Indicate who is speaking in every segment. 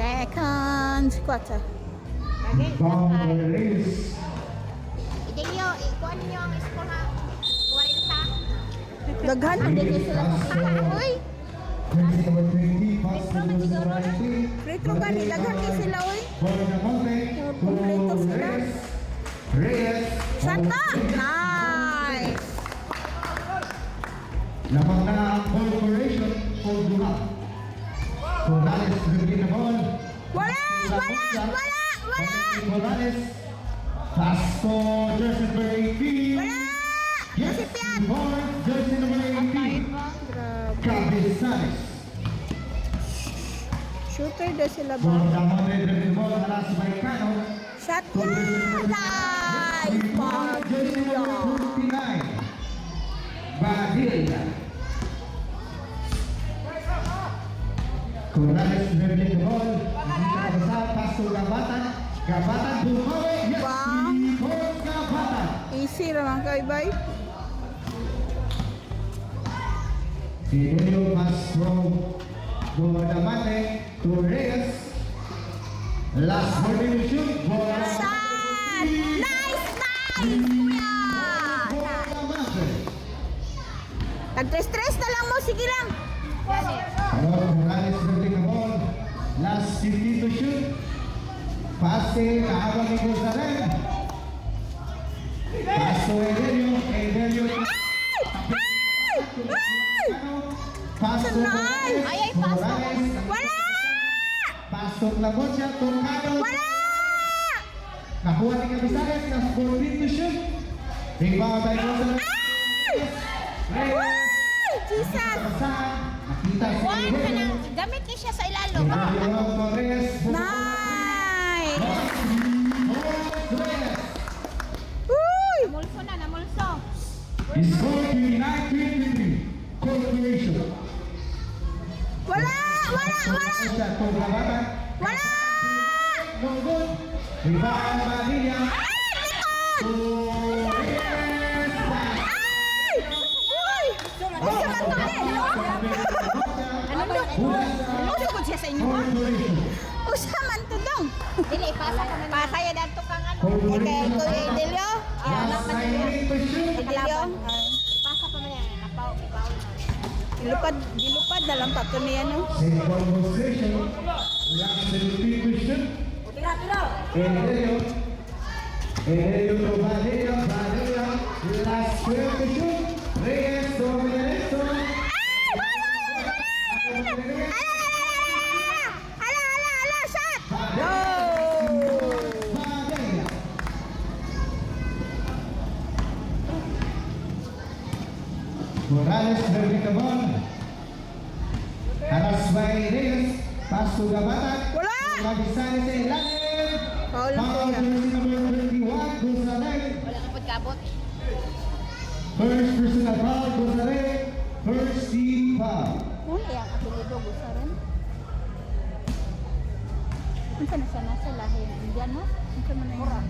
Speaker 1: Second quarter.
Speaker 2: Boundary race.
Speaker 3: Ideyo, ikuan niyo ang score ha. 40.
Speaker 1: Daghan man din sila. Uy,
Speaker 2: Jersey number 20, pass to number 19.
Speaker 1: free throw gani daghan din sila uy.
Speaker 2: Ball na mountain.
Speaker 1: Kompleto sila.
Speaker 2: Reyes.
Speaker 1: Shot na! Nice!
Speaker 2: Lamang na ang ball operation for Duha. Corrales dribbling the ball.
Speaker 1: Wala! Wala! Wala! Wala!
Speaker 2: Corrales. Pass to jersey number 18.
Speaker 1: Wala!
Speaker 2: Yes,
Speaker 1: Nasipyan!
Speaker 2: ball, jersey number 18.
Speaker 1: Grabe.
Speaker 2: Cabezales.
Speaker 1: Shooter daw sila
Speaker 2: Ball
Speaker 1: ba?
Speaker 2: na mountain dribbling the ball. Alas Baikano.
Speaker 1: Shot na! Nice!
Speaker 2: Jersey
Speaker 1: Pagila!
Speaker 2: number 29. Badilla. Corrales dribbling the ball. Hindi siya kabasa. Pass to Gabatan. Gabatan bumawi. Yes,
Speaker 1: Wow.
Speaker 2: Igor Gabatan.
Speaker 1: Easy naman kay bay.
Speaker 2: Dinelio pass from Dumadamate to Reyes. Last morning shoot. Bola.
Speaker 1: Shot! Nice! Nice! Kuya!
Speaker 2: Dumadamate.
Speaker 1: Tag-stress na lang mo. Sige lang.
Speaker 2: Morales dribbling the ball. Last 15 to shoot. Pase kahabang ni Gonzalez. Pass to Edelio. Edelio. Pass to
Speaker 1: Sanay!
Speaker 3: Ay, pass to.
Speaker 2: Morales.
Speaker 1: Wala!
Speaker 2: Pass to Lagocha. Tocado.
Speaker 1: Wala!
Speaker 2: Nakuha ni Cabezales. Last 14 to shoot. Rebound by Gonzalez. Reyes.
Speaker 1: Uy! Jesus!
Speaker 2: Pasahan. Nakita si
Speaker 3: Kuan ka
Speaker 2: Edelio.
Speaker 3: nang gamit ni siya sa ilalo.
Speaker 2: Edelio Torres.
Speaker 1: Nice!
Speaker 2: Reyes.
Speaker 1: Uy!
Speaker 3: Namulso na, namulso.
Speaker 2: Score 29-23. Corporation.
Speaker 1: Wala! Wala! Wala!
Speaker 2: Shot to Gabatan.
Speaker 1: Wala!
Speaker 2: No good. Rebound Badilla.
Speaker 1: Ay! Likod!
Speaker 2: To Reyes.
Speaker 1: Ay! Uy! Usa man to eh!
Speaker 3: Ano do? Ano ko siya sa inyo?
Speaker 2: Corporation.
Speaker 1: Usa man to dong!
Speaker 3: Dili, pasa ka man. Pasaya dato kang ano.
Speaker 1: Okay, Kuya Edelio.
Speaker 2: Last 19 to shoot.
Speaker 1: Edelio.
Speaker 3: Pasa pa man yan. Napaw, ibaw na.
Speaker 1: Gilupad na lang tato niya no?
Speaker 2: Same conversation. Last 17 to shoot. Edelio. Edelio to Badilla. Badilla. Last 12 to shoot. Reyes to Benedetto.
Speaker 1: Ala! Shot! Go!
Speaker 2: Badilla. Morales dribbling the ball. Aras by Reyes. Pass to Gabatan.
Speaker 1: Wala!
Speaker 2: Cabezales sa ilalim.
Speaker 1: Foul lang
Speaker 2: Foul
Speaker 1: kuya.
Speaker 2: jersey number 21. Gonzalez.
Speaker 3: Wala ka pagkabot.
Speaker 2: First personal foul. Gonzalez. First team foul.
Speaker 1: Kung iyang apelido gusto rin. Ano na siya nasa lahi? Indian no? Ano man na yun?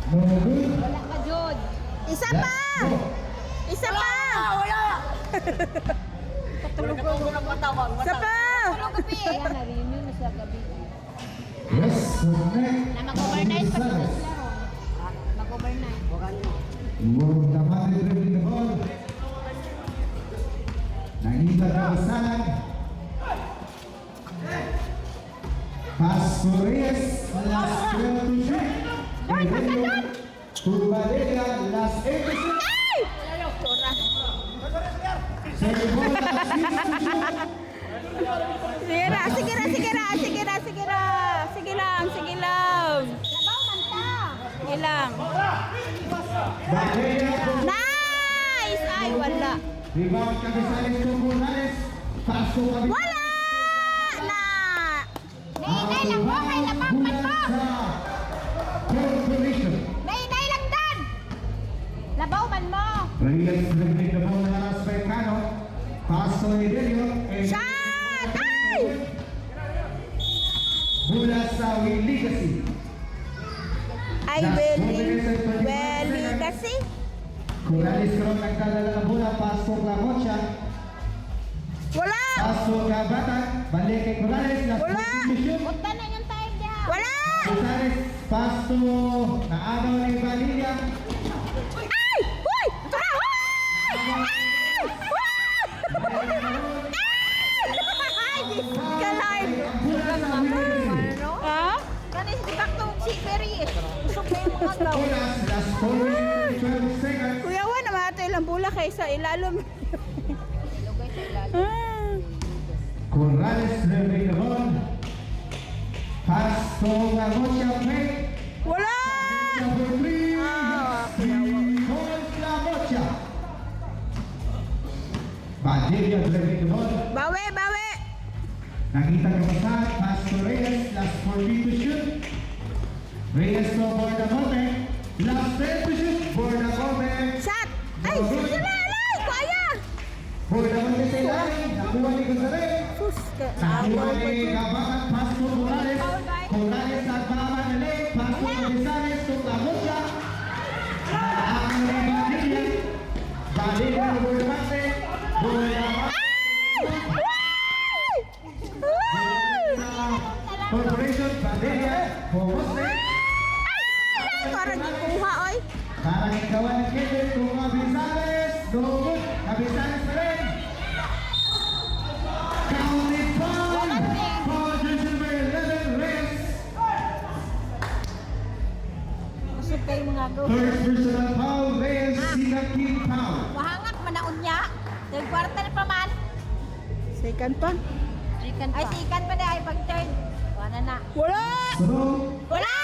Speaker 2: No good.
Speaker 3: Wala ka, Jod.
Speaker 1: Isa pa! Isa pa!
Speaker 3: Wala! Patulog ko ng matawag.
Speaker 1: Isa pa!
Speaker 3: Tulog gabi. Kaya na-renew na siya gabi.
Speaker 2: Yes, correct.
Speaker 3: Na mag-overnight pa siya
Speaker 2: Gonzalez.
Speaker 3: sa laro. Mag-overnight.
Speaker 2: Wow, dapat dribbling the ball. Nangiba Cabezales. Pass to Reyes. Last 12 to shoot. Edelio to Badilla. Last 8 to shoot.
Speaker 1: Ay!
Speaker 2: Second ball. Last 6 to shoot.
Speaker 1: Sige lang.
Speaker 3: Labaw man ta.
Speaker 1: Sige lang.
Speaker 2: Badilla to
Speaker 1: Nice! Ay, wala.
Speaker 2: Rebound Cabezales to Morales. Pass to Cabezales.
Speaker 1: Wala! Na!
Speaker 3: Nay lang mo, kay labang man mo.
Speaker 2: Corporation.
Speaker 3: Nay lang dan. Labaw man mo.
Speaker 2: Reyes dribbling the ball na Aras Baikano. Pass to Edelio.
Speaker 1: Shot! Ay!
Speaker 2: Mula sa Will Legacy.
Speaker 1: Ay, Welly kasi.
Speaker 2: Corrales Cron nagdadala ng bola. Pass to Clamocha.
Speaker 1: Wala!
Speaker 2: Pass to Gabatan. balik kay Corrales, last
Speaker 3: Wala.
Speaker 2: 20 shoot.
Speaker 1: Punta na yung time niya.
Speaker 3: Wala!
Speaker 2: Corrales, pass to naagaw ni Vanilla.
Speaker 3: Ay! Hoy! Tara! Hoy! Ay! Kalay!
Speaker 2: Mula sa Willie.
Speaker 3: Ha?
Speaker 1: Kanin, sakto si Perry. Usok na yung mga gaw.
Speaker 2: Oras, last 12 seconds.
Speaker 3: Kuya Juan, namatay lang bula kaysa ilalom.
Speaker 1: Ilugay sa ilalim.
Speaker 3: Ah.
Speaker 2: Corrales dribbling the ball. Pass to Gagosia break.
Speaker 3: Wala!
Speaker 2: Number 3.
Speaker 3: Ah,
Speaker 2: Nicole Gagosia. Padilla dribbling the ball.
Speaker 3: Bawi, bawi!
Speaker 2: Nakita ka ba sa pass to Reyes. Last 14 to shoot. Reyes to Bordacote. Last 10 to shoot. Bordacote.
Speaker 3: Shot! Ay! Sila! Alay! Kuya!
Speaker 2: Bordacote sa ilalim. Nakuha ni Gonzalez.
Speaker 3: Sus!
Speaker 2: Nakuha
Speaker 3: Awal
Speaker 2: ni
Speaker 3: ko.
Speaker 2: Gabakan. Pass to Morales. Morales nagbawa na late. Pass to Gonzalez to Gagosia. Ang Padilla. Padilla na Bordacote. Bordacote. Corporation Padilla. Jose.
Speaker 3: Parang ikuha, oy!
Speaker 2: Parang ikawan ng Kevin kung Cabezales. Dogon. Cabezales pa rin. Counted foul. Foul jersey number 11, Reyes.
Speaker 1: Usok kayo mga gaw.
Speaker 2: First personal foul, Reyes. Second team foul.
Speaker 1: Mahangak manaon niya. Dahil kwarta na pa man.
Speaker 3: Second pa.
Speaker 1: Sikan pa. Ay, sikan pa na. Ay, pag-turn. Wala na.
Speaker 3: Wala!
Speaker 2: So,
Speaker 3: Wala!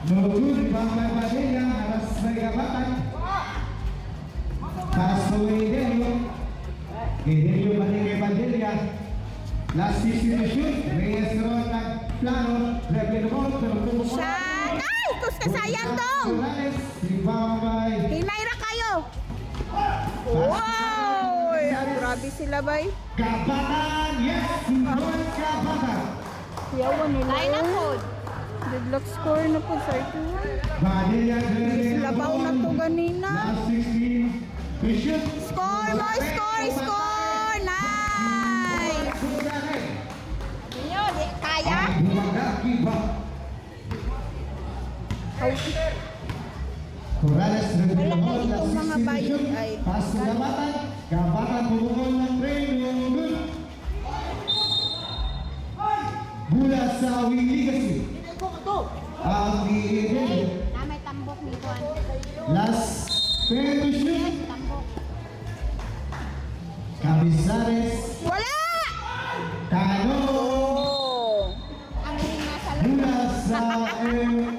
Speaker 2: no good. Bangkay Padilla. Alas may gabatan. Pass to Edelio. Edelio balik kay Padilla. Last 60 to shoot. Reyes ron nagplano. Replay the ball. Pero kumukuha.
Speaker 3: Shot! Ay! Kus kasayang dong!
Speaker 2: Morales. Rebound by
Speaker 3: Hinayra kayo! Wow! Ang grabe sila, bay.
Speaker 2: Gabatan. Yes. Good Gabatan.
Speaker 3: Yawan nila.
Speaker 1: Line up po.
Speaker 3: Deadlock score na po sa ito.
Speaker 2: Padilla dribbling the
Speaker 3: Labaw na
Speaker 2: ball.
Speaker 3: to ganina.
Speaker 2: Last 16 to shoot.
Speaker 3: Score mo! Score! Score! Nice!
Speaker 1: Inyo, di kaya.
Speaker 2: Corrales dribbling the
Speaker 3: Wala na
Speaker 2: ball.
Speaker 3: itong
Speaker 2: Last
Speaker 3: mga
Speaker 2: 16 to
Speaker 3: bayot
Speaker 2: shoot.
Speaker 3: ay.
Speaker 2: Pass to Gabatan. Gabatan bumukol ng train. Yung good. Mula sa Wing Legacy. Ang Edelio.
Speaker 1: Na may tambok ni Juan.
Speaker 2: Last 10 to shoot.
Speaker 1: Tambok.
Speaker 2: Cabezales.
Speaker 3: Wala!
Speaker 2: Cano.
Speaker 3: Oh!
Speaker 1: Ang ring nasa
Speaker 2: Mula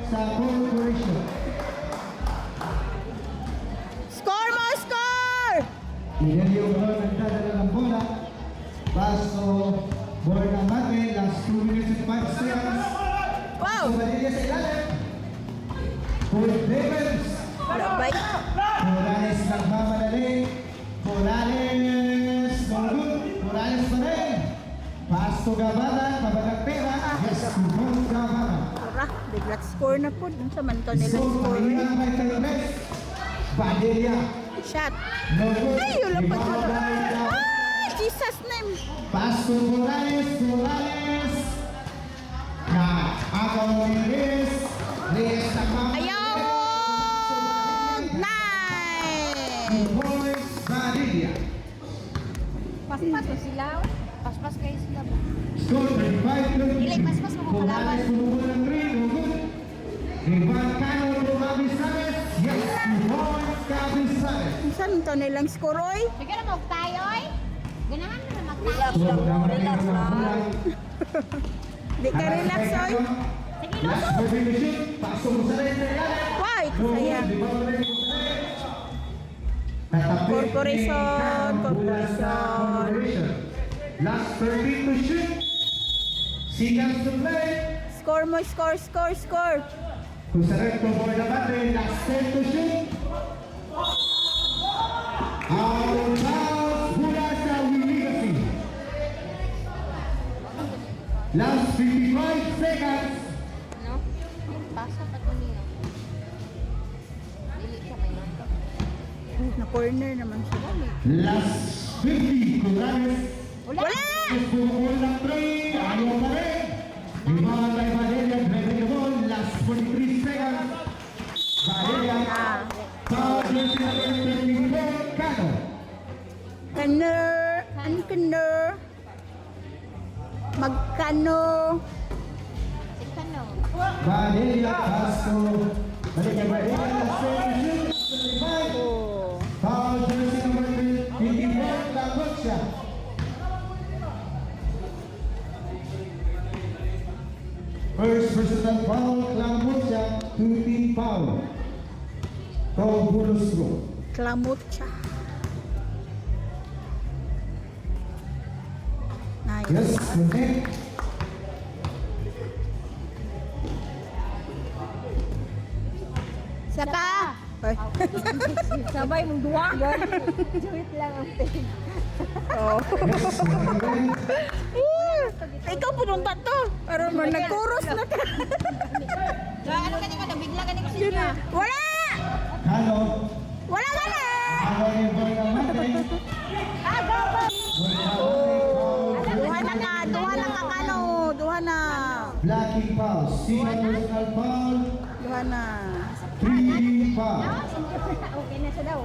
Speaker 2: sa Corporation.
Speaker 3: Score mo! Score!
Speaker 2: Edelio Ron nagdadala ng bola. Paso Bordacote. Last 2 minutes and 5 seconds.
Speaker 3: Wow!
Speaker 2: Padilla sa ilalim. Full defense.
Speaker 3: Labay.
Speaker 2: Morales nagmamadali. Morales. No good. Morales pa rin. Pass to Gabatan. Pabagang pera. Yes, to Gabatan.
Speaker 3: Tara, deadlock score na po. Dun sa man to nila
Speaker 2: So,
Speaker 3: score.
Speaker 2: mahirap may talabes. Padilla.
Speaker 3: Shot.
Speaker 2: No good.
Speaker 3: Ay, yun lang pa
Speaker 2: Rebound by Gabatan.
Speaker 3: Ah! Jesus name!
Speaker 2: Pass to Morales. Morales. Na agaw ni Reyes. Reyes nagmamadali.
Speaker 3: Ayun! Nice!
Speaker 2: Boys Padilla.
Speaker 1: paspas ko sila. Paspas kayo sila ba?
Speaker 2: Score 35-20.
Speaker 1: Dili, paspas mo kung kalaban.
Speaker 2: Morales bumukol ng 3. No good. Rebound Cano to Cabezales. Yes, boys Cabezales.
Speaker 3: Saan to nilang score, oy?
Speaker 1: Sige na mag tayo ay. Ganahan na mag-tayo.
Speaker 2: So, relax lang.
Speaker 3: Di ka relax, oy?
Speaker 1: Sige,
Speaker 2: Last
Speaker 1: luto.
Speaker 2: 40 to shoot. Pasok mo sa rin sa ilalim.
Speaker 3: Why?
Speaker 2: No good.
Speaker 3: Kasaya.
Speaker 2: Rebound rin mo sa rin. Tatapik
Speaker 3: Corporation,
Speaker 2: ni Cano mula sa
Speaker 3: Corporation.
Speaker 2: Corporation. Last 13 to shoot. Seconds to play.
Speaker 3: Score mo, score, score, score!
Speaker 2: Kusaret to Bordacote. Last 10 to shoot. Out of bounds mula sa Wing Legacy. Last 55 seconds.
Speaker 1: No? Pasa pa to niya. Dili siya may luto.
Speaker 3: Na corner naman siya.
Speaker 2: Last 50. Corrales.
Speaker 1: Wala!
Speaker 3: Wala!
Speaker 2: Bumukol ng
Speaker 3: Magkano?
Speaker 1: Ikano.
Speaker 2: Vanilla Castro. Balik kay Vanilla Castro.
Speaker 3: Oh.
Speaker 2: Foul jersey number 54, Lamutsa. First personal foul, Lamutsa, 2-team foul. Foul bonus goal.
Speaker 3: Klamutsa. Nice.
Speaker 2: Yes, connect.
Speaker 3: Saka. Ay.
Speaker 1: Sabay mong duwa. Juwit lang ang tig.
Speaker 3: Oh.
Speaker 2: Yes, connect.
Speaker 3: Ikaw pununta to. Pero nagkuros na ka.
Speaker 1: Ano ka nito? Nabigla ka nito siya.
Speaker 3: Wala!
Speaker 2: Kano.
Speaker 3: Wala ka na!
Speaker 2: Ako yung boy ng Monday.
Speaker 3: Duha na ka. Duha na ka kano. Duha na.
Speaker 2: Blocking foul, single personal foul,
Speaker 3: Duha na.
Speaker 2: 3-team foul.
Speaker 1: Okay na siya daw.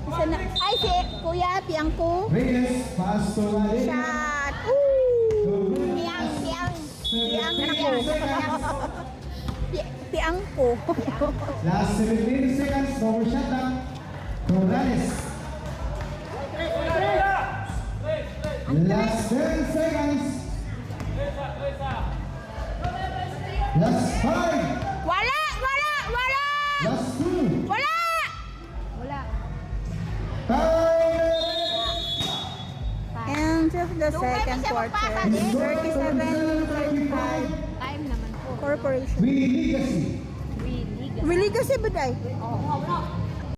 Speaker 3: Isa na. Ay, si Kuya Piangko.
Speaker 2: Reyes, pass to Mali.
Speaker 3: Shot.
Speaker 1: Piang.
Speaker 3: Piangko. Piangko.
Speaker 2: Last 17 seconds, no more shot up. Torres. Last 10 seconds. Last 5.
Speaker 3: Wala! Wala! Wala!
Speaker 2: Last 2.
Speaker 3: Wala!
Speaker 1: Wala.
Speaker 2: Time.
Speaker 3: End of the second quarter. 37-35.
Speaker 1: Time naman po.
Speaker 3: Corporation.
Speaker 2: We legacy.
Speaker 1: Really.
Speaker 3: Willie kasi ba day?
Speaker 1: Oo.